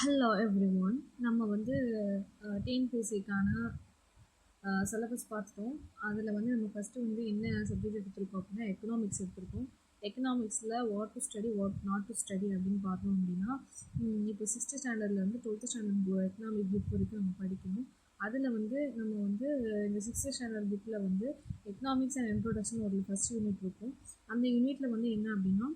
Hello everyone. நம்ம வந்து டிஎன்பிஎஸ்சிக்கான syllabus பார்த்துட்டோம். அதில் வந்து நம்ம ஃபஸ்ட்டு வந்து என்ன சப்ஜெக்ட் எடுத்திருக்கோம் அப்படின்னா எக்கனாமிக்ஸ் எடுத்திருக்கோம். எக்கனாமிக்ஸில் what to study what not to study அப்படின்னு பார்த்தோம் அப்படின்னா இப்போ 6th ஸ்டாண்டர்ட்லேருந்து 12th standard economic book வரைக்கும் நம்ம படிக்கணும். அதில் வந்து நம்ம வந்து இந்த 6th ஸ்டாண்டர்ட் புக்கில் வந்து எக்கனாமிக்ஸ் அண்ட் இன்ட்ரோடக்ஷன் ஒரு ஃபஸ்ட் யூனிட் இருக்கும். அந்த யூனிட்டில் வந்து என்ன அப்படின்னா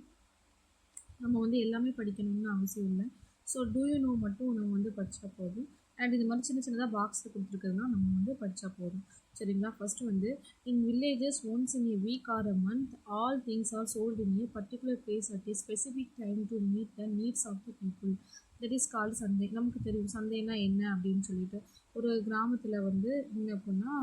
நம்ம வந்து எல்லாமே படிக்கணும்னு அவசியம் இல்லை. ஸோ டூ யூ நோ மட்டும் நம்ம வந்து படித்தா போதும். அண்ட் இது மாதிரி சின்னதாக பாக்ஸில் கொடுத்துருக்குதுன்னா நம்ம வந்து படித்தா போதும். சரிங்களா? ஃபஸ்ட்டு வந்து in villages once in a week or a month all things are sold in a particular place at a specific time to meet the needs of the people. That is called சந்தை. நமக்கு தெரியும் சந்தைனா என்ன அப்படின்னு சொல்லிட்டு. ஒரு கிராமத்தில் வந்து என்ன அப்படின்னா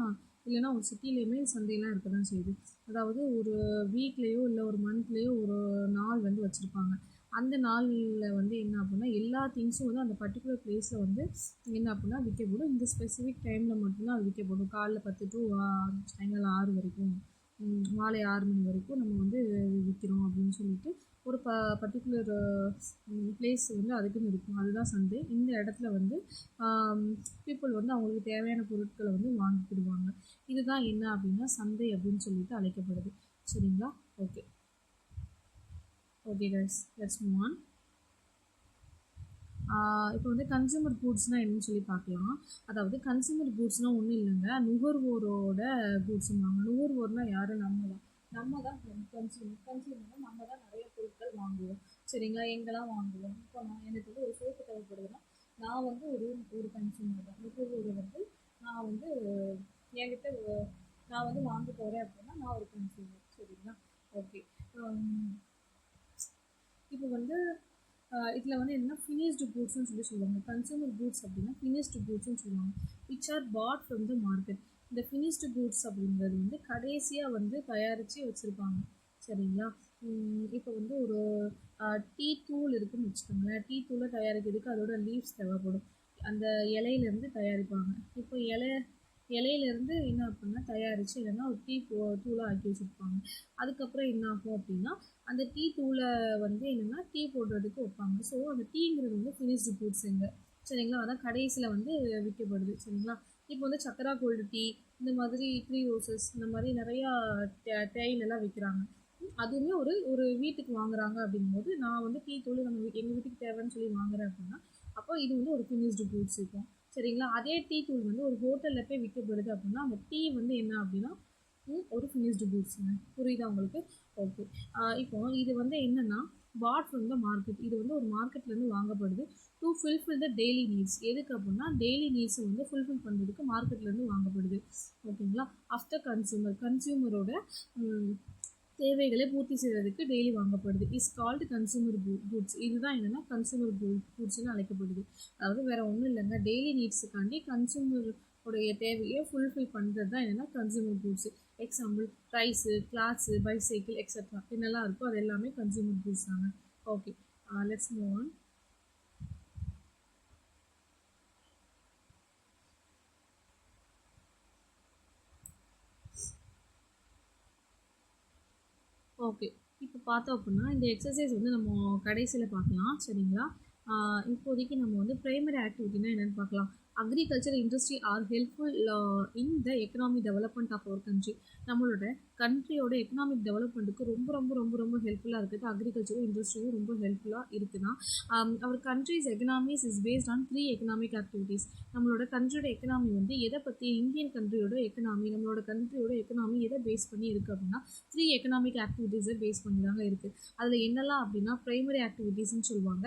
இல்லைன்னா ஒரு சிட்டிலேயுமே சந்தையெல்லாம் இருக்க தான் செய்யுது. அதாவது ஒரு வீக்லேயோ இல்லை ஒரு மந்த்லேயோ ஒரு நாள் வந்து வச்சுருப்பாங்க. அந்த நாளில் வந்து என்ன அப்படின்னா எல்லா திங்ஸும் வந்து அந்த பர்டிகுலர் பிளேஸில் வந்து என்ன அப்படின்னா விற்கப்படும். இந்த ஸ்பெசிஃபிக் டைமில் மட்டும்தான் அது விற்கப்படும். காலைல 10 to சாயங்காலம் 6 வரைக்கும், மாலை 6 மணி வரைக்கும் நம்ம வந்து விற்கிறோம் அப்படின்னு சொல்லிட்டு ஒரு பர்டிகுலர் பிளேஸ் வந்து அதுக்குன்னு இருக்கும். அதுதான் சந்தை. இந்த இடத்துல வந்து பீப்புள் வந்து அவங்களுக்கு தேவையான பொருட்களை வந்து வாங்கிக்கிடுவாங்க. இதுதான் என்ன அப்படின்னா சந்தை அப்படின்னு சொல்லிட்டு அழைக்கப்படுது. சரிங்களா? Okay guys, let's move on. இப்போ வந்து கன்சூமர் கூட்ஸ்னால் என்னன்னு சொல்லி பார்க்கலாம். அதாவது கன்சூமர் கூட்ஸ்னால் ஒன்றும் இல்லைங்க, நுகர்வோரோட கூட்ஸுங்காங்க. நுகர்வோர்னால் யார்? நம்ம தான் கன்சூமர் நம்ம தான் நிறைய பொருட்கள் வாங்குவோம். சரிங்களா? எங்கெல்லாம் வாங்குவோம்? இப்போ எனக்கு வந்து ஒரு சோப்பு தேவைப்படுதுன்னா நான் வந்து ஒரு கன்சூமர் தான். நுகர்வோரை வந்து நான் வந்து என்கிட்ட நான் வந்து வாங்க போகிறேன் அப்படின்னா நான் ஒரு கன்சூமர். சரிங்களா? ஓகே. இப்போ வந்து இதில் வந்து என்னன்னா ஃபினிஷ்டு கூட்ஸ்னு சொல்லுவாங்க. கன்சூமர் கூட்ஸ் அப்படின்னா ஃபினிஷ்டு கூட்ஸ்னு சொல்லுவாங்க. Which are bought from the market. இந்த ஃபினிஷ்டு கூட்ஸ் அப்படிங்கிறது வந்து கடைசியாக வந்து தயாரித்து வச்சுருப்பாங்க. சரிங்களா? இப்போ வந்து ஒரு டீ தூள் இருக்குதுன்னு வச்சுக்கோங்களேன். டீ தூளை தயாரிக்கிறதுக்கு அதோட லீவ்ஸ் தேவைப்படும். அந்த இலையிலேருந்து தயாரிப்பாங்க. இப்போ இலையிலேருந்து என்ன அப்படின்னா தயாரித்து இல்லைன்னா ஒரு டீ தூளாக ஆக்கி வச்சுருப்பாங்க. அதுக்கப்புறம் என்ன ஆகும் அப்படின்னா அந்த டீ தூளை வந்து என்னென்னா டீ போடுறதுக்கு வைப்பாங்க. ஸோ அந்த டீங்கிறது வந்து ஃபினிஷ்டு கூட்ஸுங்க. சரிங்களா? அதான் கடைசியில் வந்து விற்கப்படுது. சரிங்களா? இப்போ வந்து சக்கரா கோல்டு டீ, இந்த மாதிரி 3 ரோசஸ், இந்த மாதிரி நிறையா தேயிலெல்லாம் விற்கிறாங்க. அதுவுமே ஒரு வீட்டுக்கு வாங்குறாங்க அப்படிங்கும்போது நான் வந்து டீ தூள் நம்ம எங்கள் வீட்டுக்கு தேவைன்னு சொல்லி வாங்குறேன் அப்படின்னா அப்போ இது வந்து ஒரு ஃபினிஷ்டு கூட்ஸ் இருக்கும். சரிங்களா? அதே டீ தூள் வந்து ஒரு ஹோட்டலில் போய் விற்கப்படுது அப்படின்னா அந்த டீ வந்து என்ன அப்படின்னா ஒரு ஃபினிஷ்டு கூட்ஸுங்க. புரியுதா உங்களுக்கு? ஓகே. இப்போ இது வந்து என்னென்னா பாட் ஃப்ரம் த மார்க்கெட். இது வந்து ஒரு மார்க்கெட்லேருந்து வாங்கப்படுது to fulfil the daily needs. எதுக்கு அப்படின்னா டெய்லி நீட்ஸை வந்து ஃபுல்ஃபில் பண்ணுறதுக்கு மார்க்கெட்லேருந்து வாங்கப்படுது. ஓகேங்களா? ஆஃப்டர் கன்சியூமரோட தேவைகளை பூர்த்தி செய்வதற்கு டெய்லி வாங்கப்படுது. Is called consumer goods. இதுதான் என்னென்னா கன்சூமர் கூட்ஸ்னு அழைக்கப்படுது. அதாவது வேறு ஒன்றும் இல்லைங்க, டெய்லி நீட்ஸுக்காண்டி கன்சூமருடைய தேவையை ஃபுல்ஃபில் பண்ணுறது தான் என்னென்னா consumer goods. Example rice, clothes, bicycle etcetera என்னெல்லாம் இருக்கோ அது எல்லாமே கன்சூமர் கூட்ஸ் தாங்க. Okay, let's move on. Okay, இப்போ பார்த்தோம் அப்படின்னா இந்த எக்ஸசைஸ் வந்து நம்ம கடைசியில் பார்க்கலாம். சரிங்களா? இப்போதைக்கு நம்ம வந்து ப்ரைமரி ஆக்டிவிட்டினா என்னென்னு பார்க்கலாம். Agriculture industry are helpful in the economic development of our country. நம்மளோட கண்ட்ரியோட எக்கனாமிக் டெவலப்மெண்ட்டுக்கு ரொம்ப ரொம்ப ரொம்ப ரொம்ப ஹெல்ப்ஃபுல்லாக இருக்குது. அக்ரிகல்ச்சரும் இண்டஸ்ட்ரியும் ரொம்ப ஹெல்ப்ஃபுல்லாக இருக்குன்னா our countries economies is based on 3 economic activities. நம்மளோட கண்ட்ரியோட எக்கனாமி வந்து எதை பற்றி, இந்தியன் கண்ட்ரியோட எக்கனாமி, நம்மளோட கண்ட்ரியோட எக்கனாமி எதை பேஸ் பண்ணி இருக்குது அப்படின்னா 3 எக்கனாமிக் ஆக்டிவிட்டீஸை பேஸ் பண்ணி தாங்க இருக்குது. அதில் என்னெல்லாம் அப்படின்னா ப்ரைமரி ஆக்டிவிட்டீஸ்ன்னு சொல்லுவாங்க,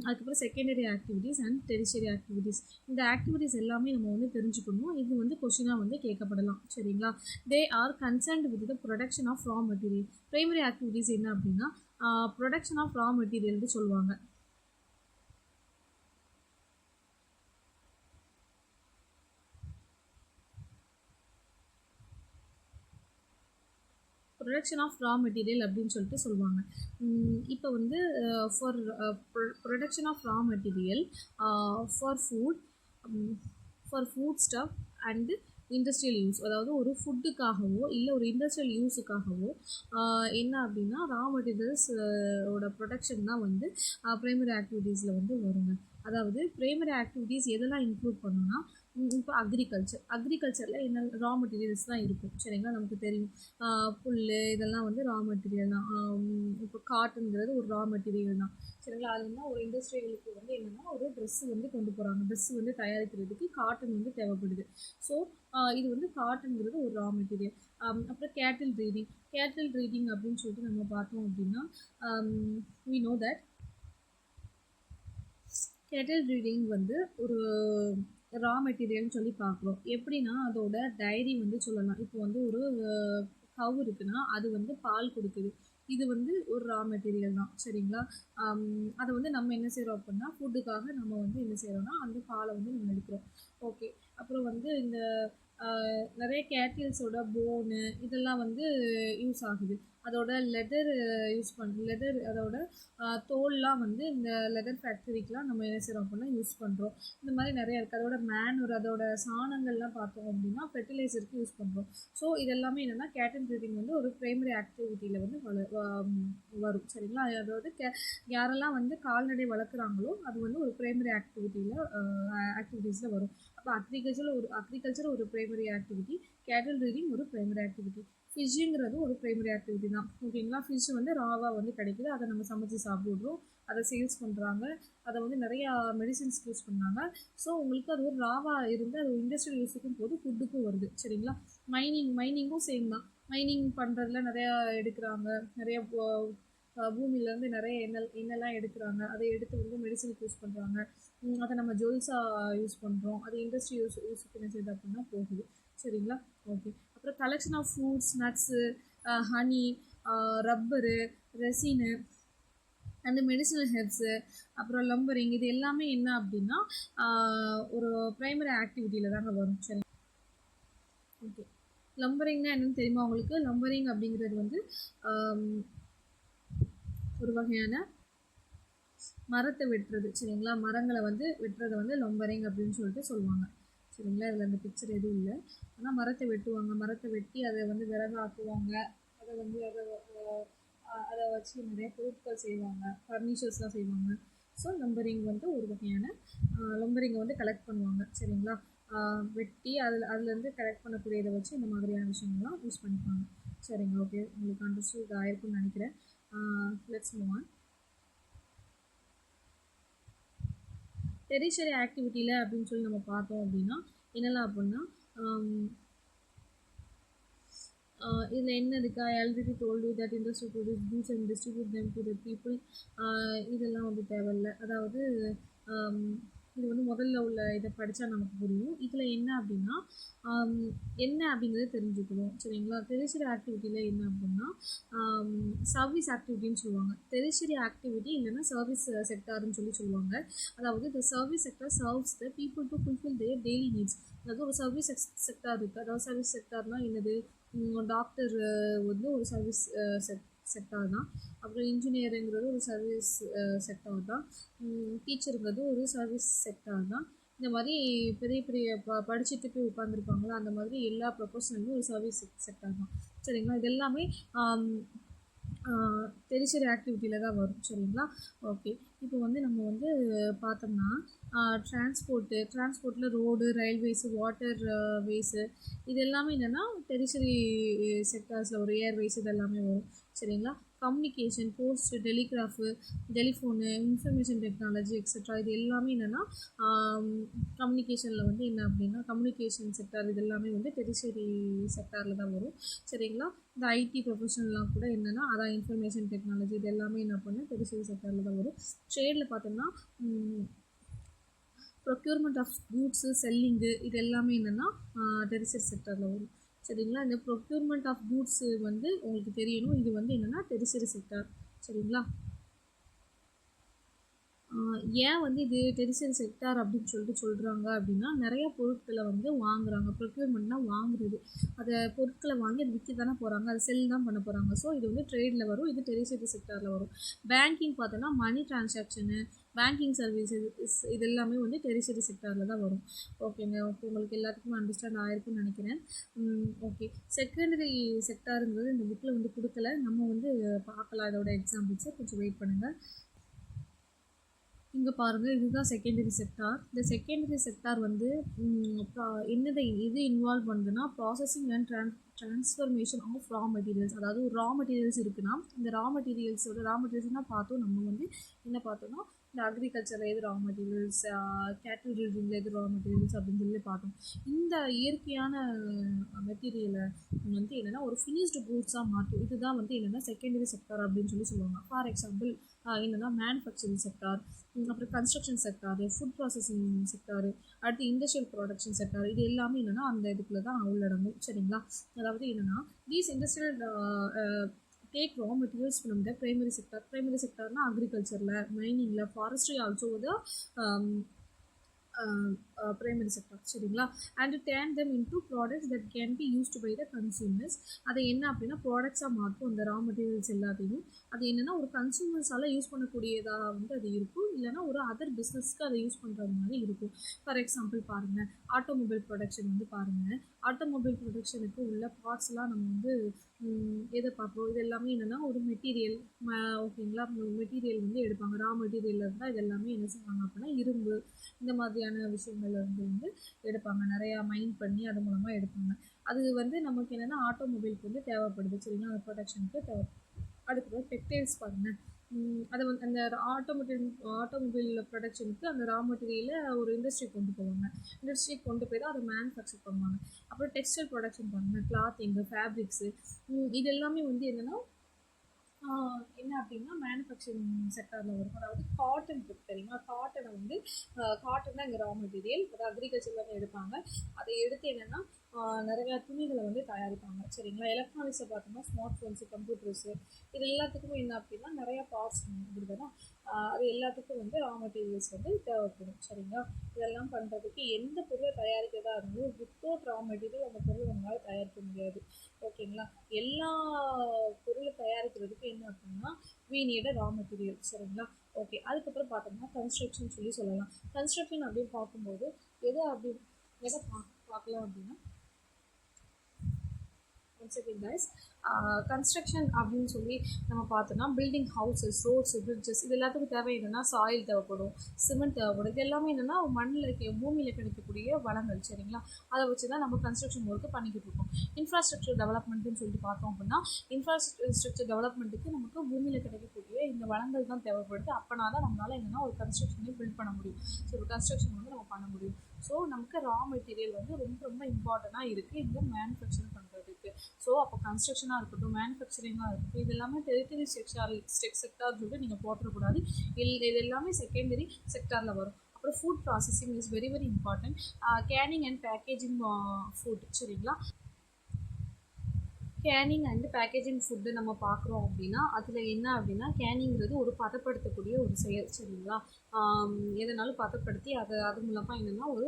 அதுக்கப்புறம் secondary activities and tertiary activities. இந்த ஆக்டிவிட்டீஸ் எல்லாமே நம்ம வந்து தெரிஞ்சுக்கணும். இது வந்து கொஸ்டினாக வந்து கேட்கப்படலாம். சரிங்களா? They are concerned with the production of raw material. Primary activities என்ன அப்படின்னா ப்ரொடக்ஷன் ஆஃப் ரா மெட்டீரியல்னு சொல்லுவாங்க. ப்ரொடக்ஷன் ஆஃப் ரா மெட்டீரியல் அப்படின்னு சொல்லிட்டு சொல்லுவாங்க. இப்போ வந்து for production of raw material for food stuff and industrial use. அதாவது ஒரு ஃபுட்டுக்காகவோ இல்லை ஒரு இண்டஸ்ட்ரியல் யூஸுக்காகவோ என்ன அப்படின்னா ரா மெட்டீரியல்ஸ் ஓட ப்ரொடக்ஷன் தான் வந்து ப்ரைமரி ஆக்டிவிட்டீஸில் வந்து வருங்க. அதாவது பிரைமரி ஆக்டிவிட்டீஸ் எதெல்லாம் இன்க்ளூட் பண்ணணும்னா இப்போ அக்ரிகல்ச்சரில் என்ன ரா மெட்டீரியல்ஸ் தான் இருக்கும் சரிங்களா. நமக்கு தெரியும் புல் இதெல்லாம் வந்து ரா மெட்டீரியல் தான். இப்போ காட்டன்கிறது ஒரு ரா மெட்டீரியல் தான் சரிங்களா. அது வந்து ஒரு இண்டஸ்ட்ரியலுக்கு வந்து என்னென்னா ஒரு ட்ரெஸ்ஸு வந்து கொண்டு போகிறாங்க. ட்ரெஸ்ஸு வந்து தயாரிக்கிறதுக்கு காட்டன் வந்து தேவைப்படுது. ஸோ இது வந்து காட்டன்கிறது ஒரு ரா மெட்டீரியல். அப்புறம் கேட்டில் ப்ரீடிங் அப்படின்னு சொல்லிட்டு நம்ம பார்த்தோம் அப்படின்னா we know that கேட்டில் ப்ரீடிங் வந்து ஒரு ரா மெட்டீரியல்னு சொல்லி பார்க்குறோம். எப்படின்னா அதோட டைரி வந்து சொல்லலாம். இப்போ வந்து ஒரு கவு இருக்குன்னா அது வந்து பால் கொடுக்குது. இது வந்து ஒரு ரா மெட்டீரியல் தான் சரிங்களா. அதை வந்து நம்ம என்ன செய்கிறோம் அப்படின்னா ஃபுட்டுக்காக நம்ம வந்து என்ன செய்கிறோம்னா அந்த பாலை வந்து நம்ம எடுக்கிறோம். ஓகே. அப்புறம் வந்து இந்த நிறைய கேட்டில்ஸோட போனு இதெல்லாம் வந்து யூஸ் ஆகுது. அதோட லெதர் அதோட தோல்லாம் வந்து இந்த லெதர் ஃபேக்ட்ரிக்கெலாம் நம்ம என்ன செய்கிறோம் அப்படின்னா யூஸ் பண்ணுறோம். இந்த மாதிரி நிறையா இருக்குது. அதோட அதோட சாணங்கள்லாம் பார்த்தோம் அப்படின்னா ஃபெர்டிலைசருக்கு யூஸ் பண்ணுறோம். ஸோ இதெல்லாமே என்னென்னா கேட்டில் ப்ரீடிங் வந்து ஒரு ப்ரைமரி ஆக்டிவிட்டியில் வந்து வரும் சரிங்களா. அதாவது யாரெல்லாம் வந்து கால்நடை வளர்க்குறாங்களோ அது வந்து ஒரு ப்ரைமரி ஆக்டிவிட்டீஸில் வரும். அப்போ அக்ரிகல்ச்சர் ஒரு ப்ரைமரி ஆக்டிவிட்டி, கேட்டில் ப்ரீடிங் ஒரு ப்ரைமரி ஆக்டிவிட்டி, ஃபிஷ்ஷுங்கிறது ஒரு ப்ரைமரி ஆக்டிவிட்டி தான் ஓகேங்களா. ஃபிஷ் வந்து ராவாக வந்து கிடைக்குது. அதை நம்ம சமைச்சு சாப்பிடுறோம். அதை சேல்ஸ் பண்ணுறாங்க. அதை வந்து நிறையா மெடிசின்ஸ்க்கு யூஸ் பண்ணாங்க. ஸோ உங்களுக்கு அது ஒரு ராவாக இருந்து அது ஒரு இண்டஸ்ட்ரியல் யூஸுக்கும் போது ஃபுட்டுக்கும் வருது சரிங்களா. மைனிங்கும் சேம் தான். மைனிங் பண்ணுறதுல நிறையா எடுக்கிறாங்க. நிறைய பூமியிலேருந்து நிறைய எண்ணெய்லாம் எடுக்கிறாங்க. அதை எடுத்து வந்து மெடிசனுக்கு யூஸ் பண்ணுறாங்க. அதை நம்ம ஜுவல்ஸாக யூஸ் பண்ணுறோம். அது இண்டஸ்ட்ரி யூஸுக்கு என்ன செய்யுது அப்படின்னா போகுது சரிங்களா. ஓகே. அப்புறம் collection of fruits, nuts, honey, rubber, resin அந்த மெடிசினல் ஹெர்ப்ஸு, அப்புறம் லம்பரிங் இது எல்லாமே என்ன அப்படின்னா ஒரு ப்ரைமரி ஆக்டிவிட்டியில் தாங்க வரும் சரி. ஓகே. லம்பரிங்னா என்னன்னு தெரியுமா உங்களுக்கு? லம்பரிங் அப்படிங்கிறது வந்து ஒரு வகையான மரத்தை வெட்டுறது சரிங்களா. மரங்களை வந்து வெட்டுறதை வந்து லம்பரிங் அப்படின்னு சொல்லிட்டு சொல்லுவாங்க சரிங்களா. இதில் அந்த பிக்சர் எதுவும் இல்லை. ஆனால் மரத்தை வெட்டுவாங்க. மரத்தை வெட்டி அதை வந்து விறகாக்குவாங்க. அதை வந்து அதை வச்சு நிறைய பொருட்கள் செய்வாங்க. ஃபர்னிச்சர்ஸ்லாம் செய்வாங்க. ஸோ லம்பரிங் வந்து ஒரு வகையான லம்பரிங்கை வந்து கலெக்ட் பண்ணுவாங்க சரிங்களா. வெட்டி அதுலேருந்து கலெக்ட் பண்ணக்கூடியதை வச்சு இந்த மாதிரியான விஷயங்கள்லாம் யூஸ் பண்ணிப்பாங்க சரிங்க. ஓகே. உங்களுக்கு அண்டர்ஸ்டாண்ட் ஆயிருக்குன்னு நினைக்கிறேன். Let's move on. டெரிஷரி ஆக்டிவிட்டியில் அப்படின்னு சொல்லி நம்ம பார்த்தோம் அப்படின்னா என்னெல்லாம் அப்படின்னா இதில் என்ன இருக்கா? I already told you that industry produce goods and distribute them to the people. இதெல்லாம் வந்து தேவையில்லை. அதாவது இது வந்து முதல்ல உள்ள இதை படித்தா நமக்கு புரியும். இதில் என்ன அப்படின்னா என்ன அப்படிங்கிறத தெரிஞ்சுக்கணும் சரிங்களா. டெரிஷரி ஆக்டிவிட்டியில் என்ன அப்படின்னா சர்வீஸ் ஆக்டிவிட்டின்னு சொல்லுவாங்க. டெரிஷரி ஆக்டிவிட்டி இல்லைன்னா சர்வீஸ் செக்டார்னு சொல்லுவாங்க. அதாவது இந்த service sector serves the people to fulfil their daily needs. அதாவது ஒரு சர்வீஸ் செக்டார் இருக்குது. அதாவது சர்வீஸ் செக்டார்னால் என்னது? டாக்டர் வந்து ஒரு சர்வீஸ் செக்டார் தான். அப்புறம் இன்ஜினியருங்கிறது ஒரு சர்வீஸ் செக்டார் தான். டீச்சருங்கிறது ஒரு சர்வீஸ் செக்டார் தான். இந்த மாதிரி பெரிய பெரிய படிச்சுட்டு போய் உட்காந்துருப்பாங்களா அந்த மாதிரி எல்லா ப்ரொஃபஷனலுமே ஒரு சர்வீஸ் செக்டார் தான் சரிங்களா. இது எல்லாமே டெரிஷரி ஆக்டிவிட்டியில் தான் வரும் சரிங்களா. ஓகே. இப்போ வந்து நம்ம வந்து பார்த்தோம்னா டிரான்ஸ்போர்ட்டில் ரோடு, ரயில்வேஸு, வாட்டர் வேஸு இது எல்லாமே என்னென்னா டெரிஷரி செக்டார்ஸில் ஒரு ஏர்வேஸ் இது எல்லாமே வரும் சரிங்களா. Communication, post, telegraph, telephone, information technology etcetera இது எல்லாமே என்னென்னா கம்யூனிகேஷனில் வந்து என்ன அப்படின்னா கம்யூனிகேஷன் செக்டார் இது எல்லாமே வந்து டெரிஷரி செக்டாரில் தான் வரும் சரிங்களா. இந்த ஐடி ப்ரொஃபஷனல்லாம் கூட என்னென்னா அதான் இன்ஃபர்மேஷன் டெக்னாலஜி இது எல்லாமே என்ன பண்ணால் டெரிஷரி செக்டாரில் தான் வரும். ட்ரேடில் பார்த்தோம்னா ப்ரொக்யூர்மெண்ட் ஆஃப் கூட்ஸு, செல்லிங்கு இது எல்லாமே என்னென்னா டெரிஷரி செக்டாரில் வரும் சரிங்களா. இந்த ப்ரொக்யூர்மெண்ட் ஆஃப் கூட்ஸு வந்து உங்களுக்கு தெரியணும். இது வந்து என்னென்னா டெரிஷரி செக்டார் சரிங்களா. ஏன் வந்து இது டெரிஷரி செக்டார் அப்படின்னு சொல்கிறாங்க அப்படின்னா நிறையா பொருட்களை வந்து வாங்குறாங்க. ப்ரொக்யூர்மெண்ட்னா வாங்குறது. அதை பொருட்களை வாங்கி அதை விற்க தானே போகிறாங்க. அதை செல் தான் பண்ண போகிறாங்க. ஸோ இது வந்து ட்ரேடில் வரும். இது டெரிஷரி செக்டாரில் வரும். பேங்கிங் பார்த்தோன்னா மணி டிரான்சாக்ஷனு, பேங்கிங் சர்வீசஸ் இது எல்லாமே வந்து டெரிஷரி செக்டாரில் தான் வரும். ஓகேங்க. ஓகே. உங்களுக்கு எல்லாத்துக்குமே அண்டர்ஸ்டாண்ட் ஆகிருக்குன்னு நினைக்கிறேன். ஓகே. செகண்டரி செக்டாருங்கிறது இந்த புக்கில் வந்து கொடுக்கல. நம்ம வந்து பார்க்கலாம் இதோட எக்ஸாம்பிள்ஸை. கொஞ்சம் வெயிட் பண்ணுங்கள். இங்கே பாருங்கள், இதுதான் செகண்டரி செக்டார். இந்த செகண்டரி செக்டார் வந்து என்னதை இது இன்வால்வ் பண்ணுதுன்னா processing and transformation of raw materials. அதாவது ஒரு ரா மெட்டீரியல்ஸ் இருக்குன்னா இந்த ரா மெட்டீரியல்ஸ் தான் பார்த்தோம். நம்ம வந்து என்ன பார்த்தோம்னா இந்த அக்ரிகல்ச்சரில் எது ரா மெட்டீரியல்ஸ், கேட்டில் ரீடிங்கில் எது ரா மெட்டீரியல்ஸ் அப்படின்னு சொல்லி பார்த்தோம். இந்த இயற்கையான மெட்டீரியலை வந்து என்னென்னா ஒரு ஃபினிஷ்டு கூட்ஸாக மாற்றும். இதுதான் வந்து என்னென்னா செகண்டரி செக்டார் அப்படின்னு சொல்லி சொல்லுவாங்க. ஃபார் எக்ஸாம்பிள் என்னென்னா மேனுஃபேக்சரிங் செக்டார், அப்புறம் construction sector, food processing sector, அடுத்து இண்டஸ்ட்ரியல் ப்ரொடக்ஷன் செக்டார். இது எல்லாமே என்னென்னா அந்த இதுக்குள்ள தான் உள்ளடங்கும். சரிங்களா? அதாவது என்னென்னா these industrial take raw materials from the primary sector. Primary செக்டார்னா அக்ரிகல்ச்சரில், மைனிங்கில், forestry also the primary sector. சரிங்களா? and turn them into products that can be used by the consumers. அதை என்ன அப்படின்னா ப்ராடக்ட்ஸாக மாற்றும். அந்த ரா மெட்டீரியல்ஸ் எல்லாத்தையும் அது என்னென்னா ஒரு கன்சூமர்ஸால் யூஸ் பண்ணக்கூடியதாக வந்து அது இருக்கும், இல்லைனா ஒரு அதர் பிஸ்னஸ்க்கு அதை யூஸ் பண்ணுற மாதிரி இருக்கும். ஃபார் எக்ஸாம்பிள் பாருங்கள், ஆட்டோமொபைல் ப்ரொடக்ஷன் வந்து பாருங்கள். ஆட்டோமொபைல் ப்ரொடக்ஷனுக்கு உள்ள பார்ட்ஸ்லாம் நம்ம வந்து எதை பார்ப்போம்? இது எல்லாமே என்னென்னா ஒரு மெட்டீரியல், ஓகேங்களா? மெட்டீரியல் வந்து எடுப்பாங்க. ரா மெட்டீரியலில் இருந்தால் இது எல்லாமே என்ன செய்வாங்க அப்படின்னா இரும்பு, இந்த மாதிரியான விஷயங்கள்ல வந்து எடுப்பாங்க. நிறையா மைன் பண்ணி அது மூலமாக எடுப்பாங்க. அது வந்து நமக்கு என்னென்னா ஆட்டோமொபைலுக்கு வந்து தேவைப்படுது. சரிங்களா? அந்த ப்ரொடக்ஷனுக்கு அடுத்தது டெக்டைல்ஸ் பாருங்கள். அதை வந்து அந்த ஆட்டோமொபைல் ப்ரொடக்ஷனுக்கு அந்த ரா மெட்டீரியலை ஒரு இண்டஸ்ட்ரி கொண்டு போவாங்க. இண்டஸ்ட்ரிக்கு கொண்டு போய் தான் அதை மேனுஃபேக்சர் பண்ணுவாங்க. அப்புறம் டெக்ஸ்டைல் ப்ரொடக்ஷன் பாருங்கள், கிளாத்திங்கு, ஃபேப்ரிக்ஸு, இது எல்லாமே வந்து என்னென்னா என்ன அப்படின்னா மேனுஃபேக்சரிங் செக்டாரில் வரும். அதாவது காட்டன் இருக்கு தெரியுமா? காட்டனை வந்து காட்டன் தான் இங்கே ரா மெட்டீரியல். அதை அக்ரிகல்ச்சரில் எடுப்பாங்க. அதை எடுத்து என்னென்னா நிறையா துணிகளை வந்து தயாரிப்பாங்க. சரிங்களா? எலக்ட்ரானிக்ஸை பார்த்தோம்னா ஸ்மார்ட் ஃபோன்ஸு, கம்ப்யூட்டர்ஸு, இது எல்லாத்துக்குமே என்ன அப்படின்னா நிறையா பார்ட்ஸ் இருக்குதுன்னா அது எல்லாத்துக்கும் வந்து ரா மெட்டீரியல்ஸ் வந்து தேவைப்படும். சரிங்களா? இதெல்லாம் பண்ணுறதுக்கு எந்த பொருளை தயாரிக்கிறதா இருந்தாலும் வித்தவுட் ரா மெட்டீரியல் அந்த பொருளை நம்மளால் தயாரிக்க முடியாது. ஓகேங்களா? எல்லா பொருளை தயாரிக்கிறதுக்கு என்ன அப்படின்னா we need a raw material. சரிங்களா? ஓகே. அதுக்கப்புறம் பார்த்தோம்னா கன்ஸ்ட்ரக்ஷன் சொல்லலாம். கன்ஸ்ட்ரக்ஷன் அப்படின்னு பார்க்கும்போது எதை பார்க்கலாம் அப்படின்னா கன்ஸ்ட்ரக்ஷன் அப்படின்னு சொல்லி நம்ம பார்த்தோம்னா பில்டிங், ஹவுசஸ், ரோட்ஸ், பிரிட்ஜஸ், இது எல்லாத்துக்கும் தேவை என்னென்னா சாயில் தேவைப்படும், சிமெண்ட் தேவைப்படும். இது எல்லாமே என்னென்னா பூமியில் கிடைக்கக்கூடிய வளங்கள். சரிங்களா? அதை வச்சு தான் நம்ம கன்ஸ்ட்ரக்ஷன் ஒர்க்கு பண்ணிக்கிட்டு இருக்கோம். இன்ஃப்ராஸ்ட்ரக்சர் டெவலப்மெண்ட்டுன்னு சொல்லிட்டு பார்த்தோம் அப்படின்னா இன்ஃப்ராஸ்ட்ரக்சர் டெவலப்மெண்ட்டுக்கு நமக்கு பூமியில் கிடைக்கக்கூடிய இந்த வளங்கள் தான் தேவைப்படுது. அப்போனா தான் நம்மளால் என்னென்னா ஒரு கன்ஸ்ட்ரக்ஷனை பில்ட் பண்ண முடியும். ஸோ ஒரு கன்ஸ்ட்ரக்ஷன் வந்து நம்ம பண்ண முடியும். ஸோ நமக்கு ரா மெட்டீரியல் வந்து ரொம்ப ரொம்ப இம்பார்ட்டண்ட்டாக இருக்குது இந்த மேனுஃபேக்சர் பண்ணுறதுக்கு. ஸோ அப்போ கன்ஸ்ட்ரக்ஷனாக இருக்கட்டும், மேனுஃபேக்சரிங்காக இருக்கட்டும், இது எல்லாமே டெரிட்டரி செக்டார் சொல்லிட்டு நீங்கள் போட்டுறக்கூடாது. இது எல்லாமே செகண்டரி செக்டாரில் வரும். அப்புறம் food processing is very very important. Canning and packaging food. சரிங்களா? கேனிங் அண்ட் பேக்கேஜிங் ஃபுட்டு நம்ம பார்க்குறோம் அப்படின்னா அதில் என்ன அப்படின்னா கேனிங்கிறது ஒரு பதப்படுத்தக்கூடிய ஒரு செயல். சரிங்களா? எதனாலும் பதப்படுத்தி அது மூலமாக என்னென்னா ஒரு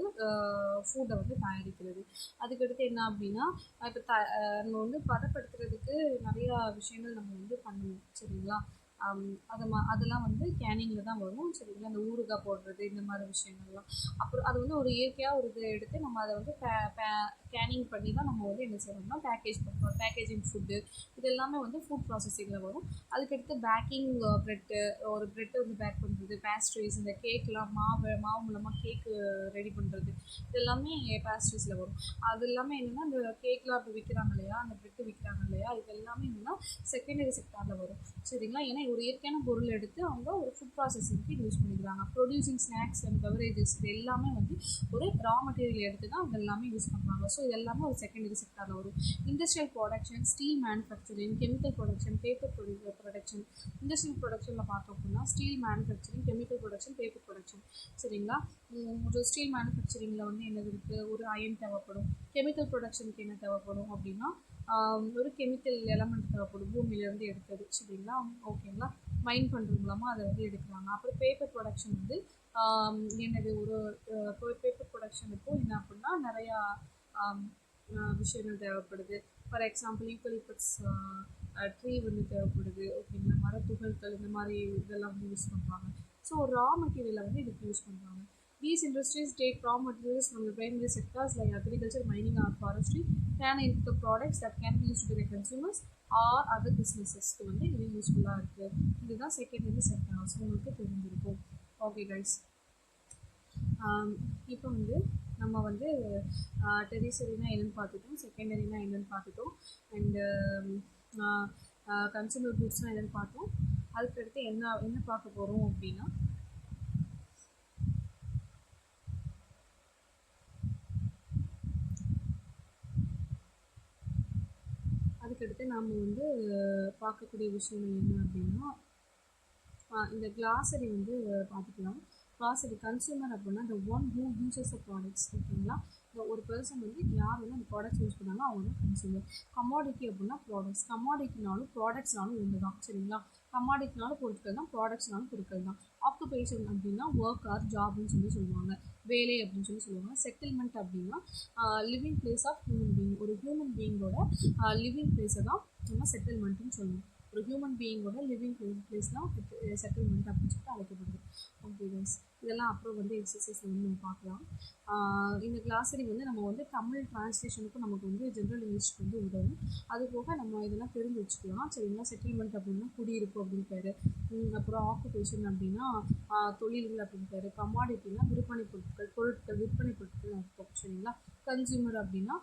ஃபுட்டை வந்து தயாரிக்கிறது. அதுக்கடுத்து என்ன அப்படின்னா இப்போ நம்ம வந்து பதப்படுத்துறதுக்கு நிறையா விஷயங்கள் நம்ம வந்து பண்ணணும். சரிங்களா? அதெல்லாம் வந்து கேனிங்கில் தான் வரும். சரிங்களா? அந்த ஊறுகாய் போடுறது, இந்த மாதிரி விஷயங்கள்லாம். அப்புறம் அது வந்து ஒரு இயற்கையாக ஒரு இதை எடுத்து நம்ம அதை வந்து கேனிங் பண்ணி தான் நம்ம வந்து என்ன செய்யணும்னா பேக்கேஜ் பண்ணுறோம். பேக்கேஜிங் ஃபுட்டு இது எல்லாமே வந்து ஃபுட் ப்ராசஸிங்கில் வரும். அதுக்கடுத்து பேக்கிங், ஒரு ப்ரெட்டை வந்து பேக் பண்ணுறது, பேஸ்ட்ரீஸ், இந்த கேக்லாம் மாவு மூலமாக கேக்கு ரெடி பண்ணுறது, இது எல்லாமே பேஸ்ட்ரீஸில் வரும். அது எல்லாமே என்னென்னா இந்த கேக்லாம் இப்போ விற்கிறாங்க இல்லையா, அந்த ப்ரெட்டு விற்கிறாங்க இல்லையா, இது எல்லாமே என்னென்னா செகண்டரி செக்டாரில் வரும். சரிங்களா? ஏன்னா ஒரு இயற்கையான பொருள் எடுத்து அவங்க ஒரு ஃபுட் ப்ராசஸிங்க்கு யூஸ் பண்ணிக்கிறாங்க. ப்ரொடியூசிங் ஸ்நாக்ஸ் அண்ட் பெவரேஜஸ், இது எல்லாமே வந்து ஒரு ரா மெட்டீரியல் எடுத்து தான் அவங்க எல்லாமே யூஸ் பண்ணுறாங்க. ஸோ இது எல்லாமே ஒரு செகண்டரி செக்டாரில் வரும். Industrial production, steel manufacturing, chemical production, paper production. Industrial ப்ரொடக்ஷனில் பார்த்தோம் அப்படின்னா steel manufacturing, chemical production, paper production. சரிங்களா? ஒரு ஸ்டீல் மேனுஃபேக்சரிங்கில் வந்து என்னது இருக்குது? ஒரு அயன் தேவைப்படும். கெமிக்கல் ப்ரொடக்ஷனுக்கு என்ன தேவைப்படும் அப்படின்னா ஒரு கெமிக்கல் எலமெண்ட் தேவைப்படும், பூமியிலேருந்து எடுத்தது. சரிங்களா? ஓகேங்களா? மைன் பண்ணுறது மூலமாக அதை வந்து எடுக்கிறாங்க. அப்புறம் பேப்பர் ப்ரொடக்ஷன் வந்து என்னது ஒரு பேப்பர் ப்ரொடக்ஷனுக்கும் என்ன அப்படின்னா நிறையா விஷயங்கள் தேவைப்படுது. ஃபார் எக்ஸாம்பிள் யூக்கலிப்டஸ் ட்ரீ வந்து தேவைப்படுது. ஓகேங்களா? மரத்துகள்கள், இந்த மாதிரி இதெல்லாம் வந்து யூஸ் பண்ணுறாங்க. ஸோ ரா மெட்டீரியலை வந்து இதுக்கு யூஸ் பண்ணுறாங்க. These industries take raw materials from the primary sectors like agriculture, mining or forestry, turn into the products that can be used by the consumers or other businesses. வந்து இது யூஸ்ஃபுல்லாக இருக்குது. இதுதான் செகண்டரி செக்டார்ஸ் உங்களுக்கு தெரிஞ்சிருக்கும். Okay guys, இப்போ வந்து நம்ம வந்து டெரிசரினா என்னென்னு பார்த்துட்டோம், செகண்டரினா என்னென்னு பார்த்துட்டோம், அண்டு கன்சூமர் குட்ஸ்னால் என்னென்னு பார்த்தோம். அதுக்கடுத்து என்ன என்ன பார்க்க போகிறோம் அப்படின்னா, அதுக்கடுத்து நம்ம வந்து பார்க்கக்கூடிய விஷயம் என்ன அப்படின்னா, இந்த கிளாஸரி வந்து பார்த்துக்கலாம். கிளாஸரி கன்சூமர் அப்படின்னா the one who uses the products. ஓகேங்களா, ஒரு பர்சன் வந்து யார் வந்து அந்த ப்ராடக்ட்ஸ் யூஸ் பண்ணாங்க அவங்க தான் கன்சூமர். கமாடிட்டி அப்படின்னா ப்ராடக்ட்ஸ், கமாடிட்டினாலும் ப்ராடக்ட்ஸ்னாலும் ஒன்று தான். சரிங்களா, கமாடிட்டினாலும் பொருட்கள் தான், ப்ராடக்ட்ஸ்னாலும் பொருட்கள் தான். ஆக்குபேஷன் அப்படின்னா ஒர்க் ஆர் ஜாப்னு சொல்லி சொல்லுவாங்க, வேலை அப்படின்னு சொல்லி சொல்லுவாங்க. செட்டில்மெண்ட் அப்படின்னா living place of human being, ஒரு ஹியூமன் பீயிங்கோட லிவிங் பிளேஸை தான் நம்ம செட்டில்மெண்ட்டுன்னு சொல்லுவோம். ஒரு ஹியூமன் பீயிங்கோட லிவிங் பிளேஸ் தான் செட்டில்மெண்ட் அப்படின்னு சொல்லிட்டு அழைக்கப்படுது. ஓகே கைஸ், இதெல்லாம் அப்புறம் வந்து எக்ஸசைஸ் வந்து நம்ம பார்க்கலாம். இந்த கிளாஸரி வந்து நம்ம வந்து தமிழ் டிரான்ஸ்லேஷனுக்கும் நமக்கு வந்து ஜென்ரல் இங்கிலீஷ்க்கு வந்து உதவும். அது போக நம்ம இதெல்லாம் தெரிஞ்சு வச்சுக்கலாம். சரிங்களா, செட்டில்மெண்ட் அப்படின்னா குடியிருப்பு அப்படின்னு பேர், அப்புறம் ஆக்குபேஷன் அப்படின்னா தொழில்கள் அப்படின்னு பேர், கமாடிட்டினா விற்பனை பொருட்கள் விற்பனை பொருட்கள் அர்த்தம். சரிங்களா, கன்சியூமர் அப்படின்னா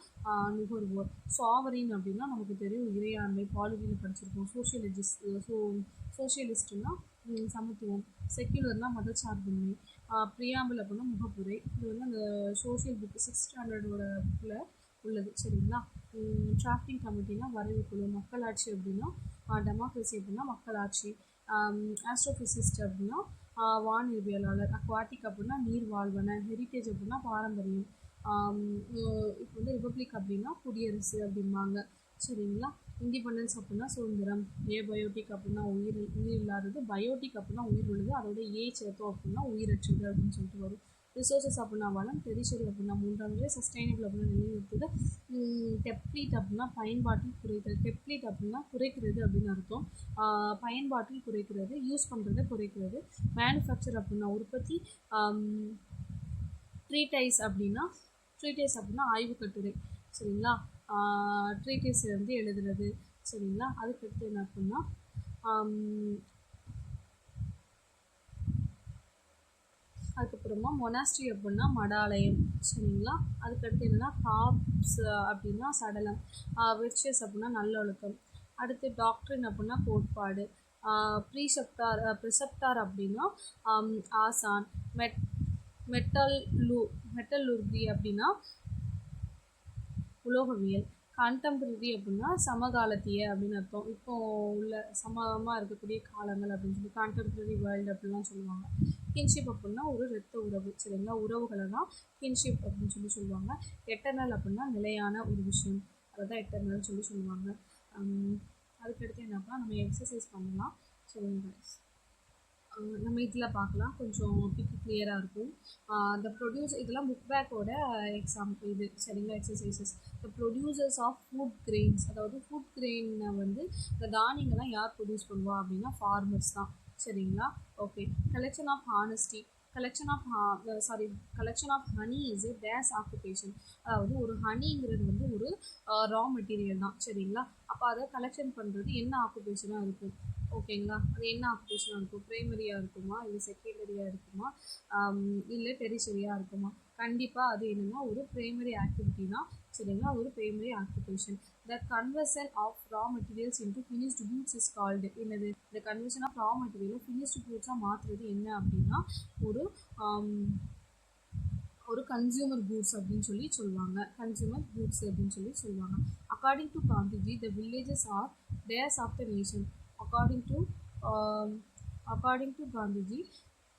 நுகர்வோர், சாவரின் அப்படின்னா நமக்கு தெரியும் இறையாண்மை, பாலிட்டின்னு படிச்சிருக்கோம். சோஷியலிஸ்ட்னா சமத்துவம், செக்யுலர்னால் மதச்சார்பின்மை, ப்ரியாம்பிள் அப்படின்னா முகப்புரை. இது வந்து அந்த சோஷியல் புக்கு 6th ஸ்டாண்டர்டோட புக்கில் உள்ளது. சரிங்களா, டிராஃப்டிங் கமிட்டினா வரைவு குழு, மக்களாட்சி அப்படின்னா டெமோக்ரஸி அப்படின்னா மக்களாட்சி, ஆஸ்ட்ரோஃபிசிஸ்ட் அப்படின்னா வானியற்பியலாளர், அக்வாட்டிக் அப்படின்னா நீர் வாழ்வன, ஹெரிட்டேஜ் அப்படின்னா பாரம்பரியம், இப்போ வந்து ரிப்பப்ளிக் அப்படின்னா குடியரசு அப்படிம்பாங்க. சரிங்களா, இண்டிபெண்டன்ஸ் அப்படின்னா சுதந்திரம், ஏபயோட்டிக் அப்படின்னா உயிர் இல்லாதது, பயோட்டிக் அப்படின்னா உயிர் உள்ளது, அதோட சேர்த்தோம் அப்படின்னா உயிரற்றது அப்படின்னு சொல்லிட்டு வரும். ரிசோர்ஸஸ் அப்படின்னா வளம், டெரிஷரி அப்படின்னா மூன்றாம் நிலை, சஸ்டைனபிள் அப்படின்னா நிலைநிறுத்துது, டெப்ளீட் அப்படின்னா பயன்பாட்டில் குறைத்தல், டெப்ளீட் அப்படின்னா குறைக்கிறது அப்படின்னு அர்த்தம், பயன்பாட்டில் குறைக்கிறது, யூஸ் பண்ணுறதை குறைக்கிறது, மேனுஃபேக்சர் அப்படின்னா உற்பத்தி, ட்ரீடைஸ் அப்படின்னா ஆய்வு கட்டுரை. சரிங்களா, ட்ரீடைஸ் வந்து எழுதுறது. சரிங்களா, அதுக்கடுத்து என்ன அப்படின்னா அதுக்கப்புறமா மொனாஸ்ட்ரி அப்படின்னா மடாலயம். சரிங்களா, அதுக்கடுத்து என்னென்னா காப்ஸ் அப்படின்னா சடலம், விர்ச்சுவஸ் அப்படின்னா நல்லொழுக்கம். அடுத்து டாக்ட்ரின் அப்படின்னா கோட்பாடு, ப்ரிசெப்டார் அப்படின்னா ஆசான், மெட்டல்லூர்கி அப்படின்னா உலோகவியல், கண்டெம்பரரி அப்படின்னா சமகாலத்திய அப்படின்னு அர்த்தம், இப்போ உள்ள சமமாக இருக்கக்கூடிய காலங்கள் அப்படின்னு சொல்லி கான்டெம்பரரி வேர்ல்டு அப்படின்லாம் சொல்லுவாங்க. கின்ஷிப் அப்படின்னா ஒரு இரத்த உறவு. சரிங்களா, உறவுகளை தான் கின்ஷிப் அப்படின்னு சொல்லி சொல்லுவாங்க. எட்டர்னல் அப்படின்னா நிலையான ஒரு விஷயம், அதை தான் எட்டர்னல் சொல்லி சொல்லுவாங்க. அதுக்கடுத்து என்னப்பா நம்ம எக்ஸசைஸ் பண்ணலாம். சரிங்க, நம்ம இதில் பார்க்கலாம், கொஞ்சம் பிக்கு கிளியராக இருக்கும். த ப்ரொடியூஸ் இதெல்லாம் புக் பேக்கோட எக்ஸாம்பிள் இது. சரிங்களா, exercises. The producers of food grains, அதாவது ஃபுட் கிரெயினை வந்து இந்த தானியங்கள்லாம் யார் ப்ரொடியூஸ் பண்ணுவா அப்படின்னா ஃபார்மர்ஸ் தான். சரிங்களா, okay. Collection of honesty, collection of honey is a days occupation, அதாவது ஒரு ஹனிங்கிறது வந்து ஒரு ரா மெட்டீரியல் தான். சரிங்களா, அப்போ அதை கலெக்ஷன் பண்ணுறது என்ன ஆக்குபேஷனாக இருக்கும்? ஓகேங்களா, அது என்ன ஆக்குபேஷனாக இருக்கும்? ப்ரைமரியாக இருக்குமா, இல்லை செகண்டரியாக இருக்குமா, இல்லை டெரிஷரியாக இருக்குமா? கண்டிப்பாக அது என்னென்னா ஒரு ப்ரைமரி ஆக்டிவிட்டி தான். சரிங்களா, ஒரு primary occupation. The conversion of raw materials into finished goods is called என்னது? இந்த கன்வர்ஷன் ஆஃப் ரா மெட்டீரியலை ஃபினிஷ்டு கூட்ஸாக மாற்றுறது என்ன அப்படின்னா ஒரு கன்சியூமர் கூட்ஸ் அப்படின்னு சொல்லி சொல்லுவாங்க. கன்சியூமர் கூட்ஸ் அப்படின்னு சொல்லி சொல்லுவாங்க. According to Gandhiji the villages are days of the nation. according to Gandhiji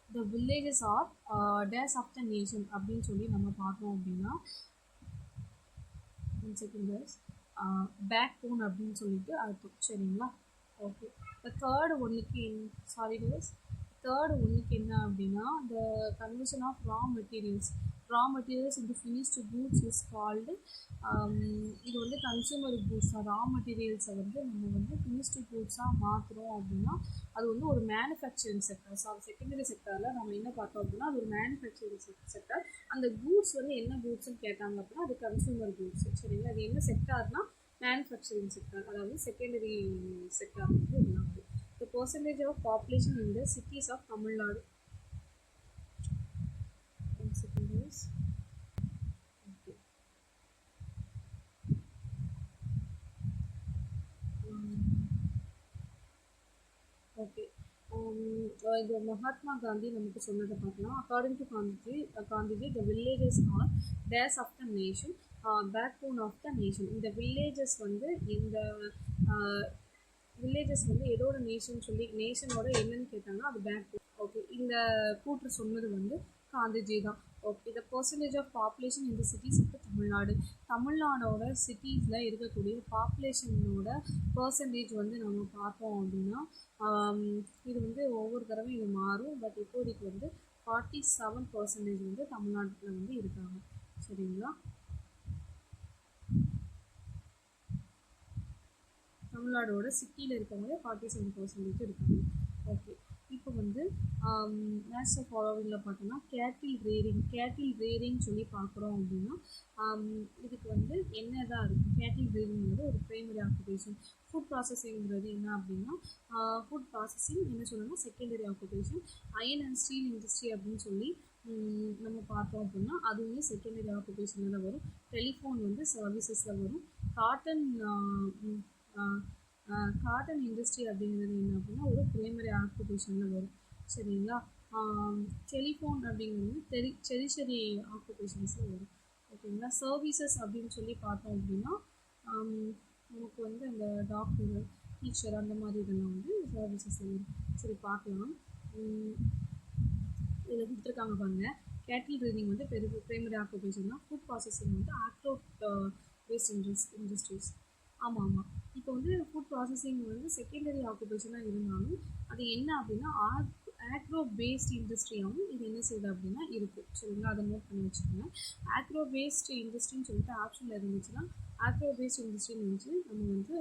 the villages are dash of the nation அப்படின்னு சொல்லி நம்ம பார்த்தோம் அப்படின்னா பேக் போன் அப்படின்னு சொல்லிட்டு அர்த்தம். சரிங்களா, ஓகே. தேர்டு ஒன்றுக்கு என்ன அப்படின்னா the conversion of raw materials into finished goods is called இது வந்து கன்சூமர் கூட்ஸ். ரா மெட்டீரியல்ஸை வந்து நம்ம வந்து ஃபினிஷ்டு கூட்ஸாக மாற்றுறோம் அப்படின்னா அது வந்து ஒரு மேனுஃபேக்சரிங் செக்டர். செகண்டரி செக்டரில் நம்ம என்ன பார்த்தோம் அப்படின்னா அது ஒரு மேனுஃபேக்சரிங் செக்டர். அந்த கூட்ஸ் வந்து என்ன கூட்ஸ்ன்னு கேட்டாங்க அப்படின்னா அது கன்சூமர் கூட்ஸ். சரிங்களா, அது என்ன செக்டார்னா மேனுஃபேக்சரிங் செக்டர், அதாவது செகண்டரி செக்டார் வந்து இதெல்லாம் வந்து. The percentage of population in the cities of Tamil Nadu. இது மகாத்மா காந்தி நமக்கு சொன்னதை பார்க்கலாம். According to Gandhiji the villages are days of the nation, backbone of the nation. இந்த வில்லேஜஸ் வந்து வில்லேஜஸ் வந்து எதோட நேஷன் சொல்லி நேஷனோட என்னன்னு கேட்டாங்கன்னா அது பேக் போன். ஓகே, இந்த கூற்று சொன்னது வந்து காந்திஜி தான். Okay, the percentage of population இந்த சிட்டிஸ் ஆஃப் தமிழ்நாடு. தமிழ்நாடோட சிட்டிஸில் இருக்கக்கூடிய பாப்புலேஷனோட பர்சன்டேஜ் வந்து நம்ம பார்த்தோம் அப்படின்னா இது வந்து ஒவ்வொரு தடவையும் இது மாறும். பட் இப்போதைக்கு வந்து 47% வந்து தமிழ்நாட்டில் வந்து இருக்காங்க. சரிங்களா, தமிழ்நாடோட சிட்டியில் இருக்கவங்க 47% இருக்காங்க. ஓகே, இப்போ வந்து மேட்ச் ஃபாலோவிங்கில் பார்த்தோம்னா கேட்டில் ரேரிங் சொல்லி பார்க்குறோம் அப்படின்னா இதுக்கு வந்து என்ன தான் இருக்கும். கேட்டில் ரேரிங்கிறது ஒரு ப்ரைமரி ஆக்குபேஷன். ஃபுட் ப்ராசஸிங்கிறது என்ன அப்படின்னா ஃபுட் ப்ராசஸிங் என்ன சொல்லணும்னா secondary occupation. Iron and steel industry அப்படின்னு சொல்லி நம்ம பார்த்தோம் அப்படின்னா அது வந்து செகண்டரி ஆக்குபேஷனில் தான் வரும். டெலிஃபோன் வந்து சர்வீசஸில் வரும். காட்டன் இண்டஸ்ட்ரி அப்படிங்கிறது என்ன அப்படின்னா ஒரு ப்ரைமரி ஆக்குபேஷனில் வரும். சரிங்களா, டெலிஃபோன் அப்படிங்கிறது டெரிஷரி ஆக்குபேஷன்ஸில் வரும். ஓகேங்களா, சர்வீசஸ் அப்படின்னு சொல்லி பார்த்தோம் அப்படின்னா நமக்கு வந்து அந்த டாக்டர், டீச்சர் அந்த மாதிரி இதெல்லாம் வந்து சர்வீசஸ் வரும். சரி, பார்க்கலாம். இதில் கொடுத்துருக்காங்க பாருங்கள். கேட்டில் ரீடிங் வந்து ப்ரைமரி ஆக்குபேஷன் தான். ஃபுட் ப்ராசஸிங் வந்து ஆக்ரோ வேஸ்ட் இண்டஸ்ட்ரீஸ். ஆமாம், இப்போ வந்து ஃபுட் ப்ராசஸிங் வந்து செகண்டரி ஆக்குபேஷனாக இருந்தாலும் அது என்ன அப்படின்னா ஆக்ரோ பேஸ்ட் இண்டஸ்ட்ரியாகவும் இது என்ன செய்யுது அப்படின்னா இருக்குது. சரிங்களா, அதை நோட் பண்ணி வச்சுக்கோங்க. ஆக்ரோ பேஸ்ட் இண்டஸ்ட்ரின்னு சொல்லிட்டு ஆப்ஷனில் இருந்துச்சுன்னா ஆக்ரோ பேஸ்ட் இண்டஸ்ட்ரின்னு வந்து நம்ம வந்து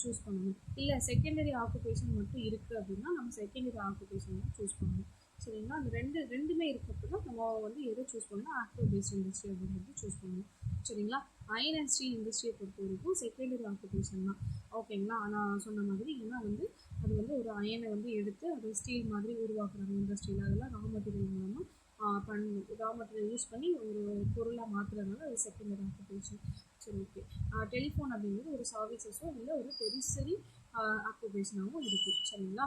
சூஸ் பண்ணணும். இல்லை செகண்டரி ஆக்குபேஷன் மட்டும் இருக்குது அப்படின்னா நம்ம செகண்டரி ஆக்குபேஷன் தான் சூஸ் பண்ணணும். சரிங்களா, அந்த ரெண்டுமே இருக்கப்போ தான் நம்ம வந்து எதை சூஸ் பண்ணணும், ஆக்ரோ பேஸ்ட் இண்டஸ்ட்ரி அப்படிங்கிறது சூஸ் பண்ணணும். சரிங்களா, அயன் அண்ட் ஸ்டீல் இண்டஸ்ட்ரியை பொறுத்த வரைக்கும் செகண்டரி ஆக்குபேஷன் தான். ஓகேங்களா, நான் சொன்ன மாதிரி ஏன்னா வந்து அது வந்து ஒரு அயனை வந்து எடுத்து அது ஸ்டீல் மாதிரி உருவாக்குறாங்க இண்டஸ்ட்ரியில். அதெல்லாம் ரா மெட்டீரியல் மூலமாக ரா மெட்டீரியல் யூஸ் பண்ணி ஒரு பொருளாக மாற்றுறதுனால அது செகண்டரி ஆக்குபேஷன். சரி, ஓகே. டெலிஃபோன் அப்படிங்கிறது ஒரு சர்வீசஸும் இல்லை ஒரு டெரிஷரி ஆக்குபேஷனாகவும் இருக்குது. சரிங்களா,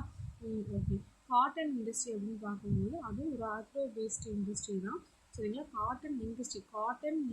ஓகே. காட்டன் இண்டஸ்ட்ரி அப்படின்னு பார்க்கும்போது அதுவும் ஒரு ஆக்ரோ பேஸ்ட் இண்டஸ்ட்ரி தான். சரிங்களா, காட்டன்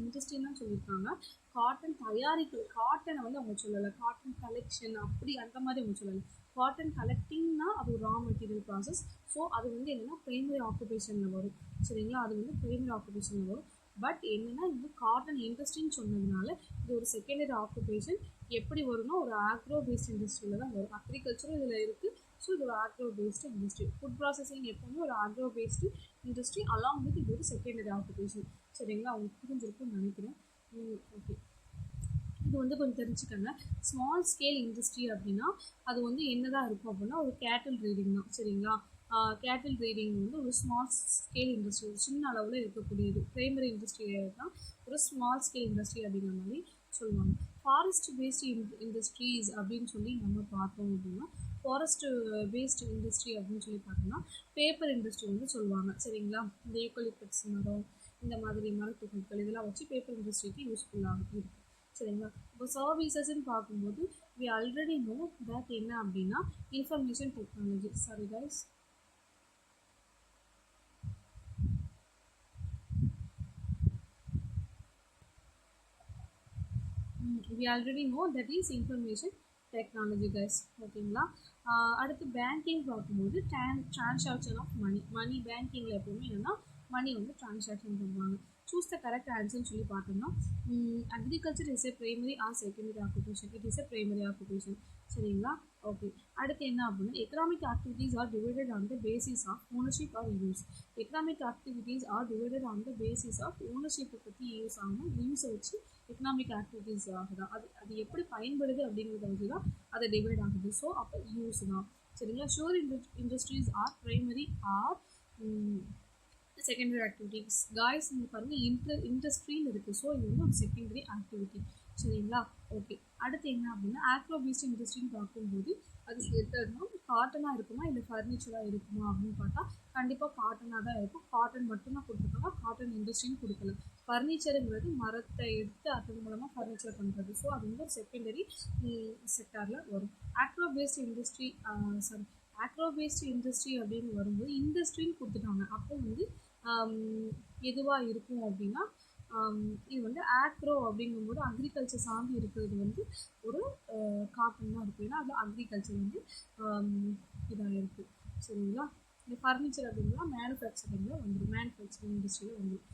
இண்டஸ்ட்ரின்னு சொல்லியிருக்காங்க. காட்டன் தயாரிக்க காட்டனை வந்து அவங்க சொல்லலை. காட்டன் கலெக்ஷன் அப்படி அந்த மாதிரி அவங்க சொல்லலை. காட்டன் கலெக்டிங்னா அது ஒரு ரா மெட்டீரியல் ப்ராசஸ். ஸோ அது வந்து என்னென்னா ப்ரைமரி ஆக்குபேஷனில் வரும். சரிங்களா, அது வந்து ப்ரைமரி ஆக்குபேஷனில் வரும். பட் என்னென்னா இது காட்டன் இண்டஸ்ட்ரின்னு சொன்னதுனால இது ஒரு செகண்டரி ஆக்குபேஷன். எப்படி வரும்னா ஒரு ஆக்ரோ பேஸ்ட் இண்டஸ்ட்ரியில் தான் வரும். அக்ரிகல்ச்சரும் இதில் இருக்குது. ஸோ இது ஒரு agro based industry. Food processing எப்போவுமே ஒரு agro based industry along with இது ஒரு செகண்டரி ஆக்குபேஷன். சரிங்களா, அவங்களுக்கு புரிஞ்சிருக்கும்னு நினைக்கிறேன். ஓகே, இது வந்து கொஞ்சம் தெரிஞ்சுக்கோங்க. ஸ்மால் ஸ்கேல் இண்டஸ்ட்ரி அப்படின்னா அது வந்து என்னதான் இருக்கும் அப்படின்னா ஒரு கேட்டில் ரீடிங் தான். சரிங்களா, கேட்டில் ரீடிங் வந்து ஒரு ஸ்மால் ஸ்கேல் இண்டஸ்ட்ரி, ஒரு சின்ன அளவில் இருக்கக்கூடியது. ப்ரைமரி இண்டஸ்ட்ரியை தான் ஒரு ஸ்மால் ஸ்கேல் இண்டஸ்ட்ரி அப்படிங்கிற மாதிரி சொல்லுவாங்க. ஃபாரஸ்ட் பேஸ்டு இண்டஸ்ட்ரீஸ் அப்படின்னு சொல்லி நம்ம பார்த்தோம் அப்படின்னா ஃபாரஸ்ட் பேஸ்டு இண்டஸ்ட்ரி அப்படின்னு சொல்லி பார்த்தோம்னா பேப்பர் இண்டஸ்ட்ரி வந்து சொல்லுவாங்க. சரிங்களா, இந்த யூக்கலிப்டஸ் மரம் இந்த மாதிரி மரத்துகள் இதெல்லாம் வச்சு பேப்பர் இண்டஸ்ட்ரிக்கு யூஸ்ஃபுல்லாக இருக்குது. சரிங்களா, இப்போ சர்வீசஸ்ன்னு பார்க்கும்போது we already know that என்ன அப்படின்னா information technology. Sorry guys, we already know that is information technology guys. ஓகேங்களா, அடுத்து பேங்கிங் பார்க்கும்போது டிரான்சாக்ஷன் ஆஃப் மணி பேங்கிங்கில் எப்பவுமே என்னென்னா மணி வந்து டிரான்சாக்ஷன் பண்ணுவாங்க. சூஸ் த கரெக்ட் ஆன்சர்னு சொல்லி பார்த்தோம்னா agriculture is a primary or secondary occupation. It is a primary occupation. சரிங்களா, ஓகே. அடுத்து என்ன அப்படின்னா economic activities are divided on the basis of ownership or use. Economic activities are divided on the basis of ஓனர்ஷிப்பை பற்றி use ஆகணும். யூஸை வச்சு economic activities ஆகுதான். அது எப்படி பயன்படுது அப்படிங்கிறத வச்சு தான் அதை டிவைட் ஆகுது. ஸோ அப்போ யூஸ் தான். சரிங்களா, shore industries are primary or secondary activities. Guys இங்கே பாருங்கள் இண்டஸ்ட்ரின்னு இருக்குது. ஸோ இது வந்து ஒரு செகண்டரி ஆக்டிவிட்டி. சரிங்களா, ஓகே. அடுத்து என்ன அப்படின்னா ஆக்ரோ பேஸ்ட் இண்டஸ்ட்ரின்னு பார்க்கும்போது அது எதுனா காட்டனாக இருக்குமா இல்லை ஃபர்னிச்சராக இருக்குமா அப்படின்னு பார்த்தா கண்டிப்பாக காட்டனாக தான் இருக்கும். காட்டன் மட்டும்தான் கொடுத்துருக்காங்க, காட்டன் இண்டஸ்ட்ரின்னு கொடுக்கல. ஃபர்னிச்சருங்கிறது மரத்தை எடுத்து அதன் மூலமாக ஃபர்னிச்சர் பண்ணுறது. ஸோ அது வந்து ஒரு செகண்டரி செக்டாரில் வரும். Agro paste industry agro based industry அப்படின்னு வரும்போது இண்டஸ்ட்ரின்னு கொடுத்துட்டாங்க. அப்போ வந்து எதுவாக இருக்கும் அப்படின்னா இது வந்து ஆக்ரோ அப்படிங்கும்போது அக்ரிகல்ச்சர் சார்ந்து இருக்கிறது வந்து ஒரு காட்டன் தான் இருக்கும். ஏன்னா அது அக்ரிகல்ச்சர் வந்து இதாக இருக்குது. சரிங்களா? இந்த ஃபர்னிச்சர் அப்படின்னா மேனுஃபேக்சரிங்கில் வந்துடும், மேனுஃபேக்சரிங் இண்டஸ்ட்ரியில் வந்துடும்.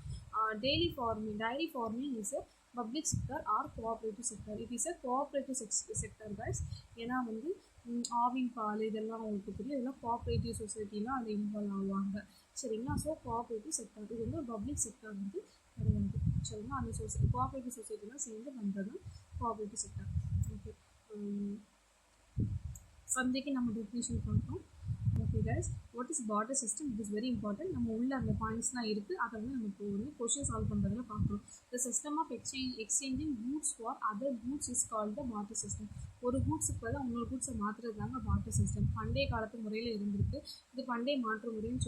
Dairy farming is a public sector or cooperative sector. It is a cooperative sector guys. ஏன்னா வந்து ஆவின் பால் இதெல்லாம் உங்களுக்கு தெரியும், இதெல்லாம் கோஆப்ரேட்டிவ் சொசைட்டிலாம் அதை இன்வால்வ் ஆகுவாங்க. சரிங்களா? ஸோ கோஆப்ரேட்டிவ் செக்டர் இது வந்து பப்ளிக் செக்டர் வந்து கிடையாது. சரிங்களா? அந்த கோஆப்ரேட்டிவ் சொசைட்டிலாம் சேர்ந்து பண்ணுறது கோஆப்ரேட்டிவ் செக்டர். ஓகே, சந்தைக்கு நம்ம டெஃபினிஷன் பார்த்தோம். Okay guys, what is barter system? It is very important. நம்ம உள்ள அந்த பாயிண்ட்ஸ்லாம் இருக்குது, அதை வந்து நம்ம இப்போ வந்து கொஷின் சால்வ் பண்ணுறதுல பார்க்குறோம். The system of exchanging goods for other goods is called the barter system. ஒரு கூட்ஸுக்கு பதிலாக இன்னொரு கூட்ஸை மாற்றுறது தாங்க பார்ட்டர் சிஸ்டம். பண்டைய காலத்து முறையில் இருந்திருக்கு. இது பண்டைய மாற்று முறைன்னு